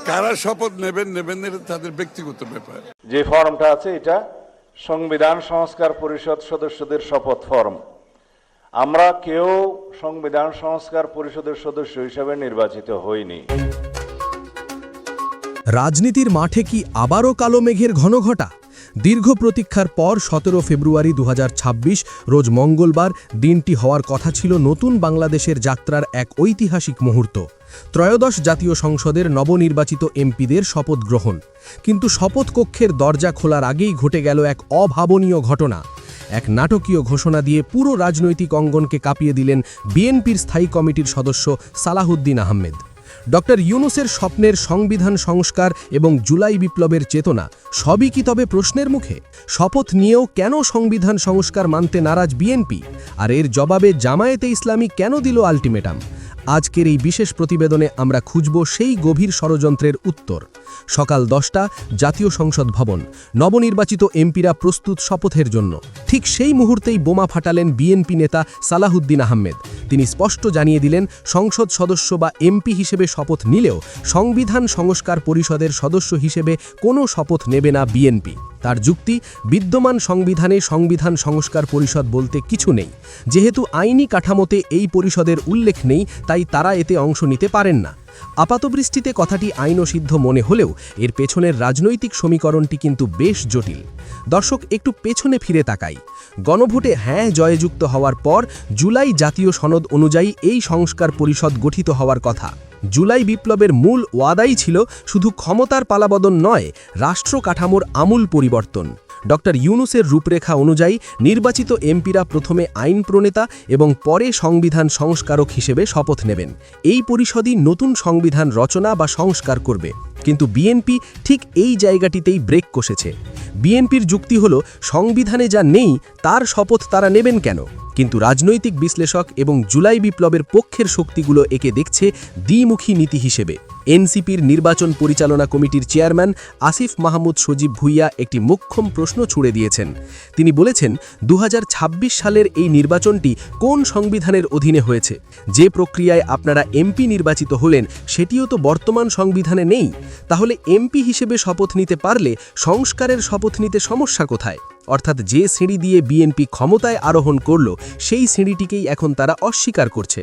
কারা শপথ নেবেন নেবেন এটা তাদের ব্যক্তিগত ব্যাপার। যে ফর্মটা আছে এটা সংবিধান সংস্কার পরিষদ সদস্যদের শপথ ফর্ম। আমরা কেউ সংবিধান সংস্কার পরিষদের সদস্য হিসেবে নির্বাচিত হইনি। রাজনীতির মাঠে কি আবারও কালো মেঘের ঘনঘটা? দীর্ঘ প্রতীক্ষার পর 17 ফেব্রুয়ারি 2026 রোজ মঙ্গলবার দিনটি হওয়ার কথা ছিল নতুন বাংলাদেশের যাত্রার এক ঐতিহাসিক মুহূর্ত। ত্রয়োদশ জাতীয় সংসদের নবনির্বাচিত এমপিদের শপথ গ্রহণ। কিন্তু শপথ কক্ষের দরজা খোলার আগেই ঘটে গেল এক অভাবনীয় ঘটনা। এক নাটকীয় ঘোষণা দিয়ে পুরো রাজনৈতিক অঙ্গনকে কাঁপিয়ে দিলেন বিএনপির স্থায়ী কমিটির সদস্য সালাহুদ্দিন আহমেদ। ডক্টর ইউনূসের স্বপ্নের সংবিধান সংস্কার এবং জুলাই বিপ্লবের চেতনা সবই কি তবে প্রশ্নের মুখে? শপথ নিয়েও কেন সংবিধান সংস্কার মানতে নারাজ বিএনপি? আর এর জবাবে জামায়াতে ইসলামী কেন দিল আলটিমেটাম? আজকের এই বিশেষ প্রতিবেদনে আমরা খুঁজব সেই গভীর ষড়যন্ত্রের উত্তর। সকাল 10টা, জাতীয় সংসদ ভবন। নবনির্বাচিত এমপিরা প্রস্তুত শপথের জন্য। ঠিক সেই মুহূর্তেই বোমা ফাটালেন বিএনপি নেতা সালাহুদ্দিন আহমেদ। তিনি স্পষ্ট জানিয়ে দিলেন, সংসদ সদস্য বা এমপি হিসেবে শপথ নিলেও সংবিধান সংস্কার পরিষদের সদস্য হিসেবে কোনো শপথ নেবে না বিএনপি। তার যুক্তি, বিদ্যমান সংবিধানে সংবিধান সংস্কার পরিষদ বলতে কিছু নেই। যেহেতু আইনি কাঠামোতে এই পরিষদের উল্লেখ নেই, তাই তারা এতে অংশ নিতে পারেন না। আপাতদৃষ্টিতে কথাটি আইনসিদ্ধ মনে হলেও এর পেছনের রাজনৈতিক সমীকরণটি কিন্তু বেশ জটিল। দর্শক, একটু পেছনে ফিরে তাকাই। গণভোটে হ্যাঁ জয়যুক্ত হওয়ার পর জুলাই জাতীয় সনদ অনুযায়ী এই সংস্কার পরিষদ গঠিত হওয়ার কথা। জুলাই বিপ্লবের মূল ওয়াদাই ছিল শুধু ক্ষমতার পালাবদল নয়, রাষ্ট্র কাঠামোর আমূল পরিবর্তন। ডক্টর ইউনূসের রূপরেখা অনুযায়ী নির্বাচিত এমপিরা প্রথমে আইন প্রণেতা এবং পরে সংবিধান সংস্কারক হিসেবে শপথ নেবেন। এই পরিষদই নতুন সংবিধান রচনা বা সংস্কার করবে। কিন্তু বিএনপি ঠিক এই জায়গাটিতেই ব্রেক কষেছে। বিএনপির যুক্তি হল, সংবিধানে যা নেই তার শপথ তারা নেবেন কেন? কিন্তু রাজনৈতিক বিশ্লেষক এবং জুলাই বিপ্লবের পক্ষের শক্তিগুলো একে দেখছে দ্বিমুখী নীতি হিসেবে। এনসিপির নির্বাচন পরিচালনা কমিটির চেয়ারম্যান আসিফ মাহমুদ সজীব ভুইয়া একটি মোক্ষম প্রশ্ন ছুড়ে দিয়েছেন। তিনি বলেছেন, 2026 সালের এই নির্বাচনটি কোন সংবিধানের অধীনে হয়েছে? যে প্রক্রিয়ায় আপনারা এমপি নির্বাচিত হলেন সেটিও তো বর্তমান সংবিধানে নেই। তাহলে এমপি হিসেবে শপথ নিতে পারলে সংস্কারের শপথ নিতে সমস্যা কোথায়? অর্থাৎ যে সিঁড়ি দিয়ে বিএনপি ক্ষমতায় আরোহণ করল সেই সিঁড়িটিকেই এখন তারা অস্বীকার করছে।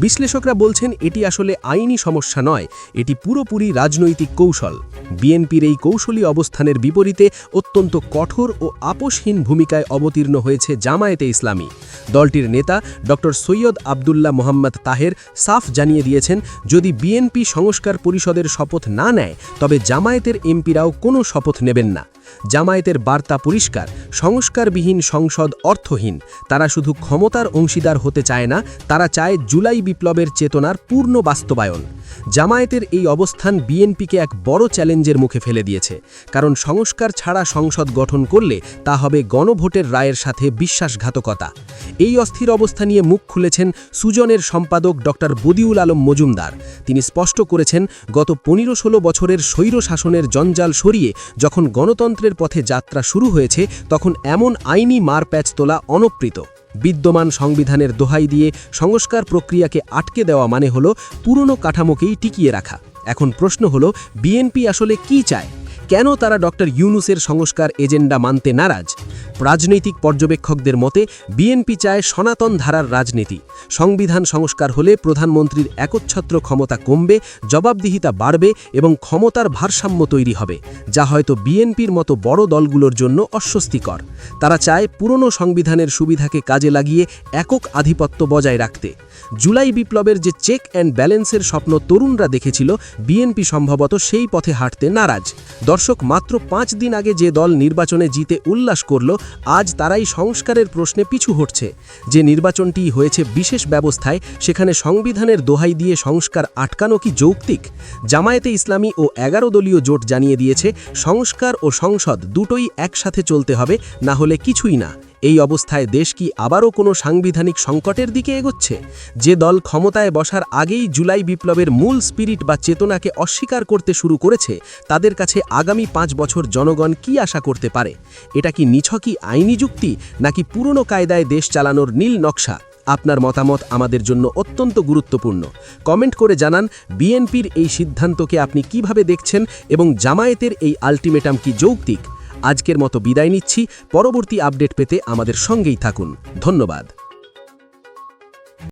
বিশ্লেষকরা বলছেন, এটি আসলে আইনি সমস্যা নয়, এটি পুরোপুরি রাজনৈতিক কৌশল। বিএনপির এই কৌশলী অবস্থানের বিপরীতে অত্যন্ত কঠোর ও আপোষহীন ভূমিকায় অবতীর্ণ হয়েছে জামায়াতে ইসলামী। দলটির নেতা ডক্টর সৈয়দ আবদুল্লাহ মোহাম্মদ তাহের সাফ জানিয়ে দিয়েছেন, যদি বিএনপি সংস্কার পরিষদের শপথ না নেয় তবে জামায়াতের এমপিরাও কোনো শপথ নেবেন না। জামায়াতের বার্তা পরিষ্কার, সংস্কারবিহীন সংসদ অর্থহীন। তারা শুধু ক্ষমতার অংশীদার হতে চায় না, তারা চায় জুলাই বিপ্লবের চেতনার পূর্ণ বাস্তবায়ন। জামায়াতের এই অবস্থান বিএনপিকে এক বড় চ্যালেঞ্জের মুখে ফেলে দিয়েছে। কারণ সংস্কার ছাড়া সংসদ গঠন করলে তা হবে গণভোটের রায়ের সাথে বিশ্বাসঘাতকতা। এই অস্থির অবস্থা নিয়ে মুখ খুলেছেন সুজনের সম্পাদক ডক্টর বদিউল আলম মজুমদার। তিনি স্পষ্ট করেছেন, গত 15-16 বছরের স্বৈর শাসনের জঞ্জাল সরিয়ে যখন গণতন্ত্রের পথে যাত্রা শুরু হয়েছে, তখন এমন আইনি মারপ্যাচ তোলা অনপ্রিত। বিদ্যমান সংবিধানের দোহাই দিয়ে সংস্কার প্রক্রিয়াকে আটকে দেওয়া মানে হলো পুরনো কাঠামোকেই টিকিয়ে রাখা। এখন প্রশ্ন হলো, বিএনপি আসলে কি চায়? কেন তারা ডক্টর ইউনূসের সংস্কার এজেন্ডা মানতে নারাজ? রাজনৈতিক পর্যবেক্ষকদের মতে বিএনপি চায় সনাতন ধারার রাজনীতি। সংবিধান সংস্কার হলে প্রধানমন্ত্রীর একচ্ছত্র ক্ষমতা কমবে, জবাবদিহিতা বাড়বে এবং ক্ষমতার ভারসাম্য তৈরি হবে, যা হয়তো বিএনপির মতো বড় দলগুলোর জন্য অস্বস্তিকর। তারা চায় পুরনো সংবিধানের সুবিধাকে কাজে লাগিয়ে একক আধিপত্য বজায় রাখতে। জুলাই বিপ্লবের যে চেক অ্যান্ড ব্যালেন্সের স্বপ্ন তরুণরা দেখেছিল, বিএনপি সম্ভবত সেই পথে হাঁটতে নারাজ। দর্শক, মাত্র 5 দিন আগে যে দল নির্বাচনে জিতে উল্লাস করল, আজ তারাই সংস্কারের প্রশ্নে পিছু হটছে। যে নির্বাচনটি হয়েছে বিশেষ ব্যবস্থায়, সেখানে সংবিধানের দোহাই দিয়ে সংস্কার আটকানো কি যৌক্তিক? জামায়াতে ইসলামী ও 11 দলীয় জোট জানিয়ে দিয়েছে, সংস্কার ও সংসদ দুটোই একসাথে চলতে হবে, না হলে কিছুই না। এই অবস্থায় দেশ কি আবারও কোনো সাংবিধানিক সংকটের দিকে এগোচ্ছে? যে দল ক্ষমতায় বসার আগেই জুলাই বিপ্লবের মূল স্পিরিট বা চেতনাকে অস্বীকার করতে শুরু করেছে, তাদের কাছে আগামী 5 বছর জনগণ কি আশা করতে পারে? এটা কি নিছকই আইনি যুক্তি, নাকি পুরনো কায়দায় দেশ চালানোর নীল নকশা? আপনার মতামত আমাদের জন্য অত্যন্ত গুরুত্বপূর্ণ। কমেন্ট করে জানান বিএনপির এই সিদ্ধান্তকে আপনি কিভাবে দেখছেন এবং জামায়াতের এই আলটিমেটাম কি যৌক্তিক। আজকের মতো বিদায় নিচ্ছি। পরবর্তী আপডেট পেতে আমাদের সঙ্গেই থাকুন। ধন্যবাদ।